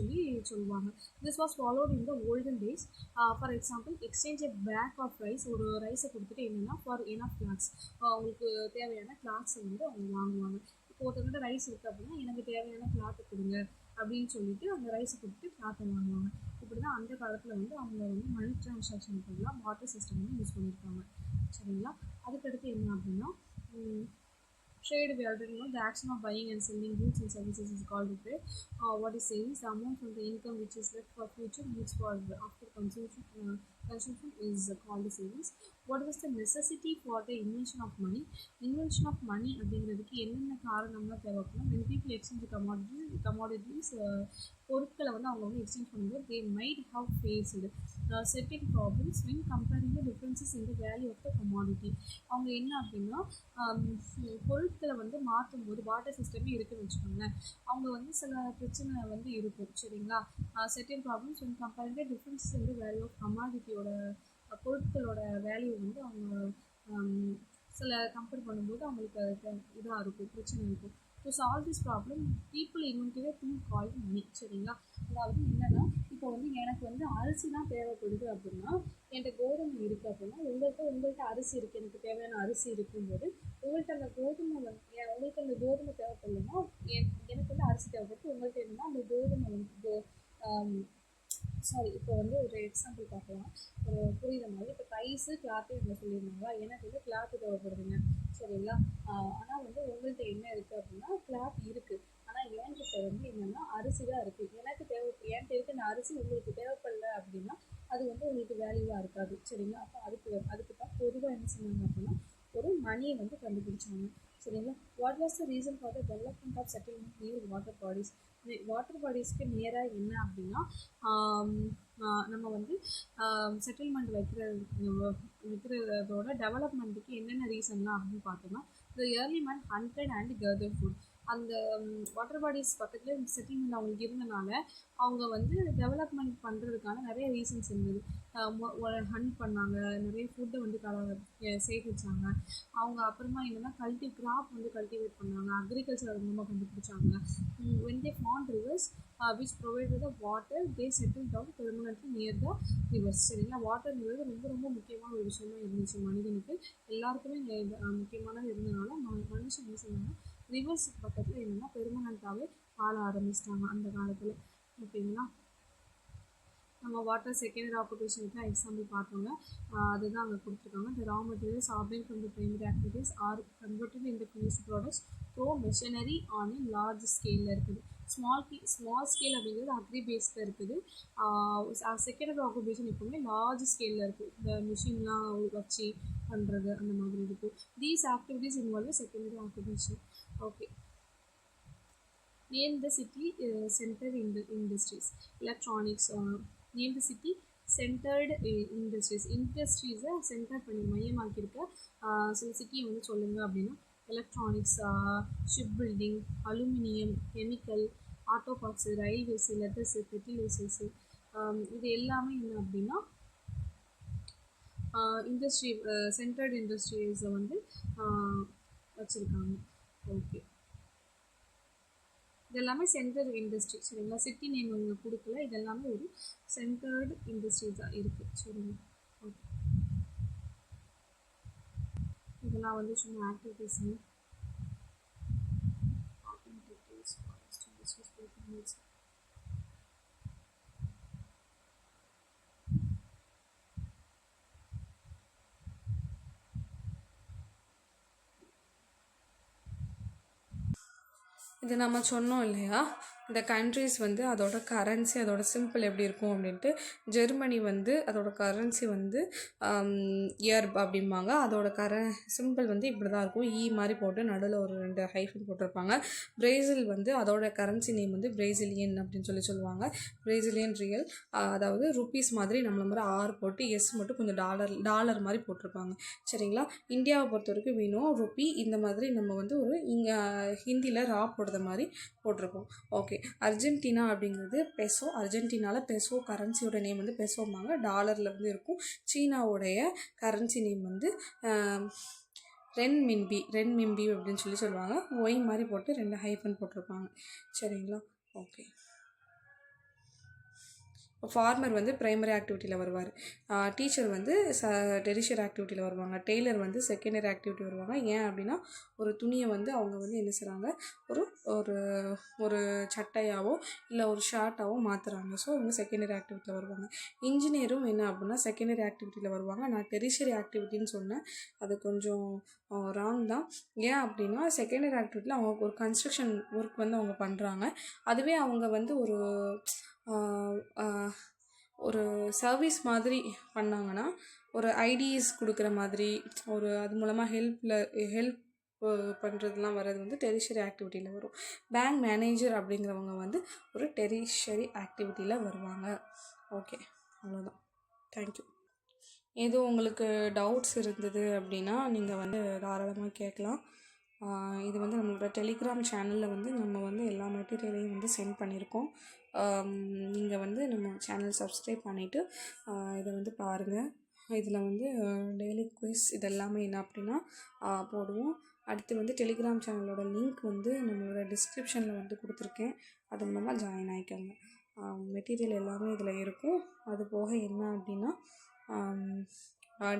சொல்லுவாங்க. This was followed in the olden days. For example, exchange a bag of rice. ஒரு ரைஸை கொடுத்துட்டு என்னென்னா ஃபார் எனஃப் கிளாத்ஸ், அவங்களுக்கு தேவையான கிளாத்ஸை வந்து அவங்க வாங்குவாங்க. ஒருத்தவங்கள்ட்ட ரைஸ் இருக்குது அப்படின்னா எனக்கு தேவையான கிளாத்தை கொடுங்க அப்படின்னு சொல்லிட்டு அந்த ரைஸை கொடுத்துட்டு கிளாத்தை வாங்குவாங்க. இப்படி தான் அந்த காலத்தில் வந்து அவங்க வந்து மணி டிரான்சாக்ஷனுக்குலாம் பார்ட்டர் சிஸ்டம் வந்து யூஸ் பண்ணியிருக்காங்க. சரிங்களா? அதுக்கடுத்து என்ன அப்படின்னா trade. We already know the action of buying and selling goods and services is called trade. What is savings? The amount from the income which is left for future needs for after consumption is called savings. What was the necessity for the invention of money? Invention of money அப்படிங்கிறதுக்கு என்னென்ன காரணம்லாம் தேவைப்படும்? when people exchange commodities பொருட்களை வந்து அவங்க வந்து exchange பண்ணும்போது they might have faced certain problems when comparing the differences in the value of the commodity. அவங்க என்ன அப்படின்னா பொருட்களை வந்து மாற்றும் போது பார்ட்டர் சிஸ்டமே இருக்குன்னு வச்சுக்கோங்களேன், அவங்க வந்து சில பிரச்சனை வந்து இருக்கும். சரிங்களா? certain problems when comparing the differences in the value of commodityயோட பொருட்களோட வேல்யூ வந்து அவங்க சில கம்பேர் பண்ணும்போது அவங்களுக்கு இதாக இருக்கும், பிரச்சனை இருக்கும். To solve this problem people invented a tool called money. சரிங்களா? அதாவது என்னன்னா, இப்போ வந்து எனக்கு வந்து அரிசி தான் தேவைப்படுது அப்படின்னா, என்கிட்ட கோதுமை இருக்குது அப்படின்னா, உங்கள்கிட்ட அரிசி இருக்குது, எனக்கு தேவையான அரிசி இருக்கும்போது உங்களுக்கு அந்த கோதுமை உங்களுக்கு அந்த கோதுமை தேவைப்படலைன்னா எனக்கு வந்து அரிசி தேவைப்படுது. உங்கள்கிட்ட என்னன்னா அந்த கோதுமை வந்து இப்போ வந்து ஒரு எக்ஸாம்பிள் பார்க்கலாம், ஒரு புரியுற மாதிரி. இப்போ ரைஸு கிளாத்து இவங்க சொல்லியிருந்தாங்களா, எனக்கு வந்து கிளாத்து தேவைப்படுதுங்க. சரிங்களா? ஆனால் வந்து உங்கள்கிட்ட என்ன இருக்குது அப்படின்னா கிளாத் இருக்குது, ஆனால் என்கிட்ட வந்து என்னென்னா அரிசி தான் இருக்குது. என்கிட்ட இருக்க அந்த அரிசி உங்களுக்கு தேவைப்படல அப்படின்னா அது வந்து உங்களுக்கு வேல்யூவாக இருக்காது. சரிங்களா? அப்போ அதுக்கு தான் பொதுவாக என்ன சொன்னாங்க அப்படின்னா ஒரு மணியை வந்து கண்டுபிடிச்சாங்க. சரிங்களா? What was the reason for the development of settlement near water bodies? Water பாடிஸ்க்கு நேராக என்ன அப்படின்னா நம்ம வந்து செட்டில்மெண்ட் வைக்கிறதோட டெவலப்மெண்ட்டுக்கு என்னென்ன ரீசன்லாம் அப்படின்னு பார்த்தோம்னா, the early man hunted and gather food. அந்த வாட்டர் பாடிஸ் பக்கத்தில் செட்டில்மெண்ட் அவங்களுக்கு இருந்தனால அவங்க வந்து டெவலப்மெண்ட் பண்ணுறதுக்கான நிறைய ரீசன்ஸ் இருந்தது. ஹண்ட் பண்ணாங்க, நிறைய ஃபுட்டை வந்து சேகரிச்சாங்க அவங்க. அப்புறமா என்னென்னா கிராப் வந்து கல்டிவேட் பண்ணாங்க, அக்ரிகல்ச்சர் ரொம்ப கண்டுபிடிச்சாங்க. when they found rivers which provided the water, they settled down permanently near the rivers. சரிங்களா? வாட்டர்ங்கிறது ரொம்ப ரொம்ப முக்கியமான ஒரு விஷயமா இருந்துச்சு மனிதனுக்கு, எல்லாருக்குமே முக்கியமானது இருந்தனால மனுஷன் என்ன சொன்னாங்க, ரிவர்ஸ் பக்கத்தில் என்னென்னா பெர்மனண்ட்டாகவே வாழ ஆரம்பிச்சிட்டாங்க அந்த காலத்தில். ஓகேங்களா? நம்ம வாட்டர் செகண்டரி ஆக்குபேஷனுக்கு எக்ஸாம்பிள் பார்த்தோங்க, அதுதான் அங்கே கொடுத்துருக்காங்க. த ரா மெட்டீரியல்ஸ் ஆர்பைன் from the primary activities are converted in the finished products through machinery on a large ஸ்கேலில் இருக்குது. ஸ்மால் ஸ்கேல் அப்படிங்கிறது அக்ரி பேஸில் இருக்குது. செகண்டரி ஆக்குபேஷன் எப்பவுமே லார்ஜ் ஸ்கேலில் இருக்குது, இந்த மிஷின்லாம் வச்சு பண்ணுறது அந்த மாதிரி இருக்குது. These activities involve secondary occupation. Okay, name the city centered in the industries. Electronics. Name the city centered industries. இண்டஸ்ட்ரீஸை சென்டர் பண்ணி மையமாக்கியிருக்க சில சிட்டியை வந்து சொல்லுங்கள் அப்படின்னா electronics, ship building, aluminium, chemical, auto parts, railways, leathers, fertilisers, இது எல்லாமே என்ன அப்படின்னா இண்டஸ்ட்ரி சென்டர்டு இண்டஸ்ட்ரீஸை வந்து வச்சுருக்காங்க. ஓகே, இதெல்லாமே சென்டர் இண்டஸ்ட்ரி. சரிங்களா? சிட்டி நேம் அவங்க கொடுக்கல, இதெல்லாமே ஒரு சென்டர்டு இண்டஸ்ட்ரீஸாக இருக்குது. சரிங்களா? ஓகே, இதெல்லாம் வந்து சும்மா ஆக்டிவிட்டீஸ்ங்க. இது நம்ம சொன்னோம் இல்லையா, இந்த கண்ட்ரிஸ் வந்து அதோட கரன்சி அதோட சிம்பிள் எப்படி இருக்கும் அப்படின்ட்டு. ஜெர்மனி வந்து அதோட கரன்சி வந்து இயர் அப்படிம்பாங்க. அதோட சிம்பிள் வந்து இப்படி தான் இருக்கும், ஈ மாதிரி போட்டு நடுவில் ஒரு 2 ஹைஃபன் போட்டிருப்பாங்க. பிரேசில் வந்து அதோட கரன்சி நேம் வந்து பிரேசிலியன் அப்படின்னு சொல்லுவாங்க. பிரேசிலியன் ரியல், அதாவது ருப்பீஸ் மாதிரி நம்மள மாதிரி ஆர் போட்டு எஸ் மட்டும் கொஞ்சம் டாலர் மாதிரி போட்டிருப்பாங்க. சரிங்களா. இந்தியாவை பொறுத்த வரைக்கும் வேணும் ருப்பி இந்த மாதிரி நம்ம வந்து ஒரு இங்கே ஹிந்தியில் ரா போடுற மாதிரி போட்டிருப்போம். ஓகே. அர்ஜென்டினா அப்படிங்கிறது பெசோ. அர்ஜென்டினாவில் பெசோ கரன்சியோட நேம் வந்து பெசோம்பாங்க, டாலரில் வந்து இருக்கும். சீனாவுடைய கரன்சி நேம் வந்து ரென்மின்பி அப்படின்னு சொல்லுவாங்க. ஒய் மாதிரி போட்டு 2 ஹைஃபன் போட்டிருப்பாங்க. சரிங்களா. ஓகே. ஃபார்மர் வந்து ப்ரைமரி ஆக்டிவிட்டியில் வருவார். டீச்சர் வந்து டெரிஷியரி ஆக்டிவிட்டியில் வருவாங்க. டெய்லர் வந்து செகண்டரி ஆக்டிவிட்டி வருவாங்க. ஏன் அப்படின்னா ஒரு துணியை வந்து அவங்க வந்து என்ன செய்கிறாங்க, ஒரு ஒரு ஒரு சட்டையாவோ இல்லை ஒரு ஷர்ட்டாவோ மாற்றுறாங்க. ஸோ அவங்க செகண்டரி ஆக்டிவிட்டியில் வருவாங்க. இன்ஜினியரும் என்ன அப்படின்னா செகண்டரி ஆக்டிவிட்டியில் வருவாங்க. நான் டெரிஷியரி ஆக்டிவிட்டின்னு சொன்னேன், அது கொஞ்சம் ராங் தான். ஏன் அப்படின்னா செகண்டரி ஆக்டிவிட்டியில் அவங்க ஒரு கன்ஸ்ட்ரக்ஷன் ஒர்க் வந்து அவங்க பண்ணுறாங்க. அதுவே அவங்க வந்து ஒரு சர்வீஸ் மாதிரி பண்ணாங்கன்னா, ஒரு ஐடிஸ் கொடுக்குற மாதிரி, ஒரு அது மூலமாக ஹெல்ப் பண்ணுறதுலாம் வர்றது வந்து டெரிஷரி ஆக்டிவிட்டியில் வரும். பேங்க் மேனேஜர் அப்படிங்கிறவங்க வந்து ஒரு டெரிஷரி ஆக்டிவிட்டியில் வருவாங்க. ஓகே, அவ்வளோதான். தேங்க்யூ. எதுவும் உங்களுக்கு டவுட்ஸ் இருந்தது அப்படின்னா நீங்கள் வந்து தாராளமாக கேட்கலாம். இது வந்து நம்மளோட டெலிகிராம் சேனலில் வந்து நம்ம வந்து எல்லா மெட்டீரியலையும் வந்து சென்ட் பண்ணியிருக்கோம். நீங்கள் வந்து நம்ம சேனல் சப்ஸ்கிரைப் பண்ணிவிட்டு இதை வந்து பாருங்கள். இதில் வந்து டெய்லி குவிஸ் இதெல்லாமே என்ன அப்படின்னா போடுவோம். அடுத்து வந்து டெலிகிராம் சேனலோட லிங்க் வந்து நம்மளோட டிஸ்கிரிப்ஷனில் வந்து கொடுத்துருக்கேன். அது மூலமாக ஜாயின் ஆகிக்கோங்க. மெட்டீரியல் எல்லாமே இதில் இருக்கும். அது போக என்ன அப்படின்னா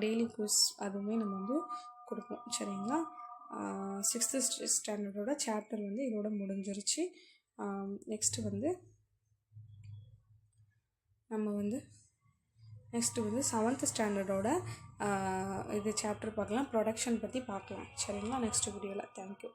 டெய்லி குவிஸ் அதுவுமே நம்ம வந்து கொடுப்போம். சரிங்களா. 6th ஸ்டாண்டர்டோட சாப்டர் வந்து இதோட முடிஞ்சிருச்சு. நெக்ஸ்ட்டு வந்து நம்ம வந்து 7th ஸ்டாண்டர்டோட இது சாப்டர் பார்க்கலாம், ப்ரொடக்ஷன் பற்றி பார்க்கலாம். சரிங்களா. நெக்ஸ்ட் வீடியோவில். தேங்க்யூ.